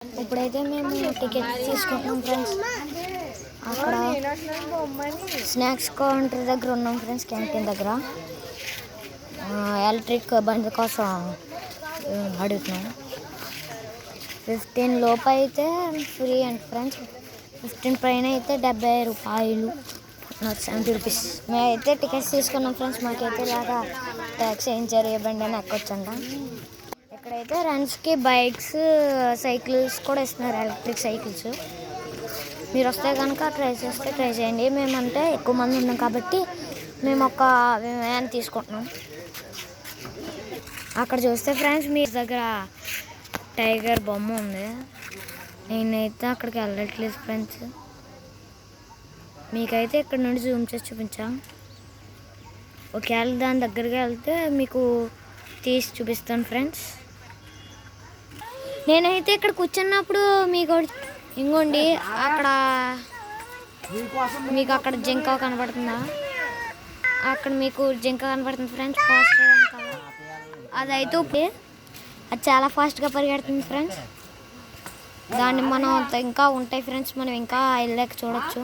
ఇప్పుడైతే మేము టికెట్ తీసుకుంటున్నాం ఫ్రెండ్స్. అక్కడ స్నాక్స్ కౌంటర్ దగ్గర ఉన్నాం ఫ్రెండ్స్, క్యాంటీన్ దగ్గర. ఎలక్ట్రిక్ బండి కోసం అడుగుతున్నాం. 15 లోపు అయితే ఫ్రీ అండి ఫ్రెండ్స్. 15 పైన అయితే 70 రూపాయలు, 70 రూపీస్. మేమైతే టికెట్స్ తీసుకున్నాం ఫ్రెండ్స్. మాకైతే ఇలాగా ట్యాక్సీ వేయించారు, ఏ బండి అయినా ఎక్కొచ్చంట. ఇక్కడైతే రన్స్కి బైక్స్, సైకిల్స్ కూడా ఇస్తున్నారు, ఎలక్ట్రిక్ సైకిల్స్. మీరు వస్తే కనుక ట్రై చేయండి. మేమంటే ఎక్కువ మంది ఉన్నాం కాబట్టి మేము ఒక వ్యాన్ తీసుకుంటున్నాం. అక్కడ చూస్తే ఫ్రెండ్స్ మీ దగ్గర టైగర్ బొమ్మ ఉంది. నేనైతే అక్కడికి వెళ్ళట్లేదు ఫ్రెండ్స్. మీకైతే ఇక్కడ నుండి జూమ్ చేసి చూపించా. ఒకవేళ దాని దగ్గరికి వెళ్తే మీకు తీసి చూపిస్తాను ఫ్రెండ్స్. నేనైతే ఇక్కడ కూర్చున్నప్పుడు మీకు ఇంకోండి అక్కడ జింక కనపడుతుందా? అక్కడ మీకు జింక కనపడుతుంది ఫ్రెండ్స్. అదైతే అది చాలా ఫాస్ట్గా పరిగెడుతుంది ఫ్రెండ్స్. దాన్ని మనం ఇంకా ఉంటాయి ఫ్రెండ్స్, మనం ఇంకా వెళ్ళాక చూడొచ్చు.